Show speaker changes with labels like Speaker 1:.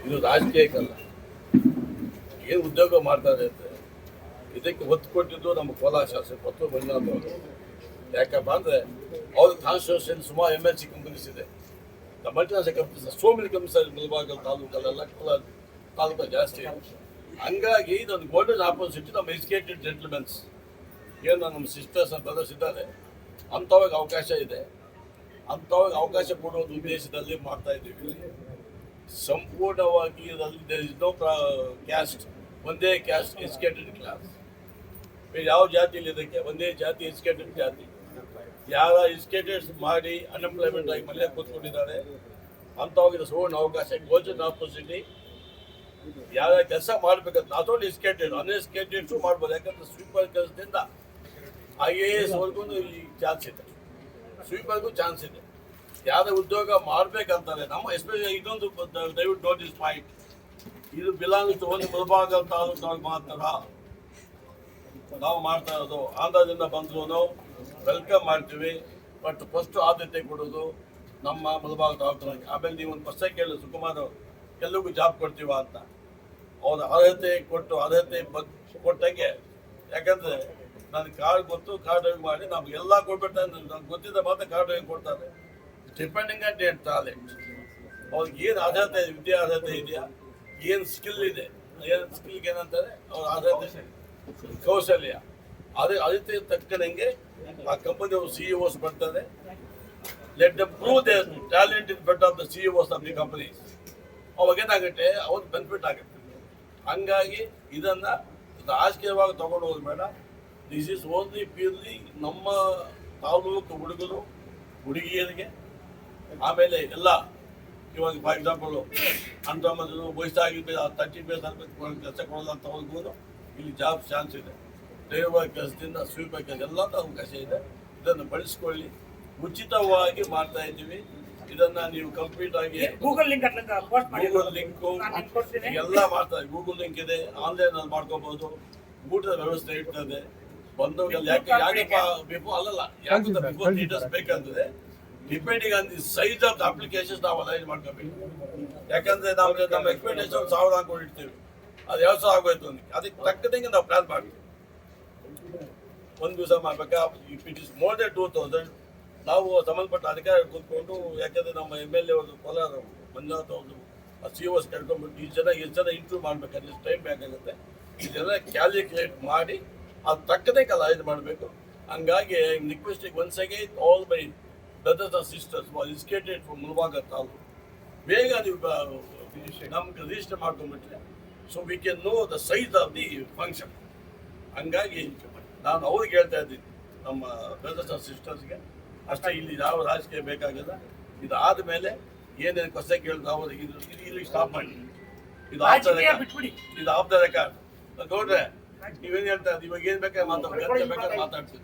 Speaker 1: ಇದು ರಾಜಕೀಯಕ್ಕಲ್ಲ. ಏನು ಉದ್ಯೋಗ ಮಾಡ್ತಾರೆ ಅಂದರೆ ಇದಕ್ಕೆ ಒತ್ತು ಕೊಟ್ಟಿದ್ದು ನಮ್ಮ ಕೋಲಾರ ಶಾಸಕ ಮತ್ತು ಮಂಜುನಾಥ್ ಅವರು. ಯಾಕಪ್ಪ ಅಂದರೆ ಅವ್ರ ಕಾನ್ಸ್ಟಿಟ್ಯೂಷನ್ ಸುಮಾರು MNC ಕಂಪನೀಸ್ ಇದೆ. The multinational companies, so many companies Mulbagal ತಾಲೂಕಲ್ಲೆಲ್ಲ ಕೋಲಾರ ತಾಲೂಕು ಜಾಸ್ತಿ ಇದೆ. ಹಂಗಾಗಿ ಇದೊಂದು ಗೋಲ್ಡನ್ ಆಪರ್ಚುನಿಟಿ ನಮ್ಮ ಎಜುಕೇಟೆಡ್ ಜೆಂಟಲ್ಮೆನ್ಸ್ ಏನು ನಮ್ಮ ಸಿಸ್ಟರ್ಸ್ ಅಂತ ಬ್ರದರ್ಸ್ ಇದ್ದಾರೆ, ಅಂಥವಾಗ ಅವಕಾಶ ಇದೆ. ಅಂಥವಾಗ ಅವಕಾಶ ಕೊಡುವ ಉದ್ದೇಶದಲ್ಲಿ ಮಾಡ್ತಾ ಇದ್ದೀವಿ. ಸಂಪೂರ್ಣವಾಗಿ ಇದರಲ್ಲಿ ದೇರ್ ಇಸ್ ನೋ ಕ್ಯಾಸ್ಟ್, ಒಂದೇ ಕ್ಯಾಸ್ಟ್ ಎಜುಕೇಟೆಡ್ ಕ್ಲಾಸ್. ಯಾವ ಜಾತಿಯಲ್ಲಿ ಇದಕ್ಕೆ ಒಂದೇ ಜಾತಿ ಎಜುಕೇಟೆಡ್ ಜಾತಿ. ಯಾರ ಎಜುಕೇಟೆಡ್ ಮಾಡಿ ಅನ್ಎಂಪ್ಲಾಯ್ಮೆಂಟ್ ಆಗಿ ಮನೆಯಲ್ಲಿ ಕೂತ್ಕೊಂಡಿದ್ದಾರೆ ಅಂಥವಾಗ ಸುವರ್ಣ ಅವಕಾಶ, ಗೋಲ್ಡನ್ ಆಪರ್ಚುನಿಟಿ. ಯಾವ ಕೆಲಸ ಮಾಡಬೇಕಂತ ನಾಟ್ ಓನ್ಲಿ ಎಜುಕೇಟೆಡ್, ಅನ್ಎಜುಕೇಟೆಡ್ಸು ಮಾಡ್ಬೋದು. ಯಾಕಂದ್ರೆ ಸ್ವೀಪರ್ ಕೆಲಸದಿಂದ IAS ವರ್ಗೂ ಈ ಚಾನ್ಸ್ ಇದೆ, ಸ್ವೀಪರ್ಗೂ ಚಾನ್ಸ್ ಇದೆ. ಯಾರ ಉದ್ಯೋಗ ಮಾಡಬೇಕಂತಾರೆ ನಮ್ಮ ಎಸ್ಪೆಷಲಿ ಇದೊಂದು ದಯವಿಟ್ಟು ನೋಟಿಸ್ ಪಾಯಿಂಟ್, ಇದು ಬಿಲಾಂಗ್ಸ್ ಟು ಒಂದು ಮುಳಬಾಗಿಲು ತಾಲೂಕಿನೊಳಗೆ ಮಾತ್ರ ನಾವು ಮಾಡ್ತಾ ಇರೋದು. ಆಂಧ್ರದಿಂದ ಬಂದ್ರು ವೆಲ್ಕಮ್ ಮಾಡ್ತೀವಿ, ಬಟ್ ಫಸ್ಟ್ ಆದ್ಯತೆ ಕೊಡೋದು ನಮ್ಮ ಮುಳಬಾಗಿಲು ತಾಲೂಕಿನೊಳಗೆ. ಆಮೇಲೆ ನೀವು ಒಂದು ಪ್ರಶ್ನೆ ಕೇಳಿ ಸುಕುಮಾರ್ ಎಲ್ಲರಿಗೂ ಜಾಬ್ ಕೊಡ್ತೀವ ಅಂತ. ಅವ್ರ ಅರ್ಹತೆ ಕೊಟ್ಟು ಅರ್ಹತೆ ಕೊಟ್ಟಂಗೆ, ಯಾಕಂದರೆ ನನಗೆ ಕಾರ್ಡ್ ಗೊತ್ತು, ಕಾರ್ಡ್ ಡ್ರೈವಿಂಗ್ ಮಾಡಿ ನಮಗೆಲ್ಲ ಕೊಟ್ಬಿಟ್ಟು ನನಗೆ ಗೊತ್ತಿದ್ದ ಮಾತ್ರ ಕಾರ್ಡ್ ಡ್ರೈವಿಂಗ್ ಕೊಡ್ತಾರೆ. ಡಿಪೆಂಡಿಂಗ್ ಆನ್ ದೇರ್ ಟ್ಯಾಲೆಂಟ್, ಅವ್ರಿಗೆ ಏನು ಅರ್ಹತೆ, ವಿದ್ಯಾ ಅರ್ಹತೆ ಇದೆಯಾ, ಏನು ಸ್ಕಿಲ್ ಇದೆ, ಏನು ಸ್ಕಿಲ್ಗೆ ಏನಂತಾರೆ ಅವ್ರ ಅರ್ಹತೆ ಕೌಶಲ್ಯ, ಅದಕ್ಕೆ ತಕ್ಕನಂಗೆ ಆ ಕಂಪನಿಯವರು CEOs ಬರ್ತಾರೆ. Let them prove their talent in front of the CEOs of the companies. ಅವಾಗ ಏನಾಗುತ್ತೆ, ಅವ್ರಿಗೆ ಬೆನಿಫಿಟ್ ಆಗುತ್ತೆ. ಹಂಗಾಗಿ ಇದನ್ನು ರಾಜಕೀಯವಾಗಿ ತಗೊಂಡು ಹೋಗೋದು ಬೇಡ. ದಿಸ್ ಈಸ್ ಓನ್ಲಿ ಪ್ಯೂರ್ಲಿ ನಮ್ಮ ತಾಲೂಕು ಹುಡುಗರು ಹುಡುಗಿಯರಿಗೆ. ಆಮೇಲೆ ಎಲ್ಲ ಇವಾಗ ಫಾರ್ ಎಕ್ಸಾಂಪಲು ಅಂಥಮ್ಮದು ವಯಸ್ಸಾಗಿ 30 ಕೆಲಸ ಕೊಡೋಲ್ಲ ಅಂತ ಹೋಗ್ಬೋದು, ಇಲ್ಲಿ ಜಾಬ್ ಚಾನ್ಸ್ ಇದೆ. ಡ್ರೈವರ್ ಕೆಲಸದಿಂದ ಸ್ವೀಪರ್ ಕೆಲಸ ಎಲ್ಲ ಅವಕಾಶ ಇದೆ. ಇದನ್ನು ಬಳಸ್ಕೊಳ್ಳಿ. ಉಚಿತವಾಗಿ ಮಾಡ್ತಾ ಇದ್ದೀವಿ. ಇದನ್ನ ನೀವು ಕಂಪ್ಲೀಟ್ ಆಗಿ
Speaker 2: ಗೂಗಲ್ ಲಿಂಕು
Speaker 1: ಎಲ್ಲ ಮಾಡ್ತಾರೆ. ಗೂಗಲ್ ಲಿಂಕ್ ಇದೆ, ಆನ್ಲೈನ್ ಅಲ್ಲಿ ಮಾಡ್ಕೋಬಹುದು. ಊಟದ ವ್ಯವಸ್ಥೆ ಇರ್ತದೆ. ಬಂದವರಿಗೆ ಯಾಕಪ್ಪ ಬೇಕು ಅಲ್ಲಲ್ಲ, ಯಾಕಂದ್ರೆ ಬಿಫೋರ್ ಲೀಡರ್ಸ್ ಬೇಕಂದ್ರೆ depending on the size of the applications ನಾವು ಅಲೈನ್ ಮಾಡ್ಕೋಬೇಕು. ಯಾಕಂದ್ರೆ ನಾವು ನಮ್ಮ ಎಕ್ಸ್ಪೆಕ್ಟೇಷನ್ 1000 ಹಾಕೊಂಡಿರ್ತೀವಿ, ಅದು 2000 ಆಗೋಯ್ತು. ಅದಕ್ಕೆ ತಕ್ಕದಂಗೆ ನಾವು ಪ್ಲಾನ್ ಮಾಡ್ತೀವಿ. ಒಂದು ದಿವಸ ಮಾಡ್ಬೇಕಾ, if it is more than 2000 ನಾವು ಸಂಬಂಧಪಟ್ಟ ಅಧಿಕಾರಿ ಕೂತ್ಕೊಂಡು, ಯಾಕಂದ್ರೆ ನಮ್ಮ MLA ಅವ್ರದ್ದು ಕೋಲಾರ ಮಂಜುನಾಥ್ ಅವ್ರದ್ದು CEOs ಕರ್ಕೊಂಡ್ಬಿಟ್ಟು ಎಷ್ಟು ಜನ ಇಂಟರ್ವ್ಯೂ ಮಾಡ್ಬೇಕಾದ್ರೆ ಎಷ್ಟು ಟೈಮ್ ಬೇಕಾಗುತ್ತೆ, ಇದೆಲ್ಲ ಕ್ಯಾಲ್ಕುಲೇಟ್ ಮಾಡಿ ಅದು ತಕ್ಕದಂಗೆ ಅಲೈನ್ ಮಾಡಬೇಕು. ಹಂಗಾಗಿ requesting once again all my brothers and sisters was educated from Mulbagal taluk, ಬೇಗ ನೀವು ನಮ್ಗೆ ರಿಜಿಸ್ಟರ್ ಮಾಡ್ಕೊಂಡ್ಬಿಟ್ರೆ so we can know the size of the function. ಹಂಗಾಗಿ ನಾನು ಅವ್ರಿಗೆ ಹೇಳ್ತಾ ಇದ್ದೀನಿ, ನಮ್ಮ ಬ್ರದರ್ಸ್ ಅಂಡ್ ಸಿಸ್ಟರ್ಸ್ಗೆ ಅಷ್ಟೇ. ಇಲ್ಲಿ ಯಾವ ರಾಜಕೀಯ ಬೇಕಾಗಿಲ್ಲ. ಇದಾದ ಮೇಲೆ ಏನೇನು ಕಷ್ಟ ಕೇಳಿದ್ರು ನಾವು ಇಲ್ಲಿ ಸ್ಟಾಪ್ ಮಾಡಿ. ಇದು ಆಫ್ ದ ರೆಕಾರ್ಡ್. ನೋಡ್ರೆ ನೀವೇನು ಹೇಳ್ತಾ ಇದ್ದೀವಿ, ಇವಾಗ ಏನು ಬೇಕಾದ್ರೆ ಮಾತಾಡ್ತೀನಿ.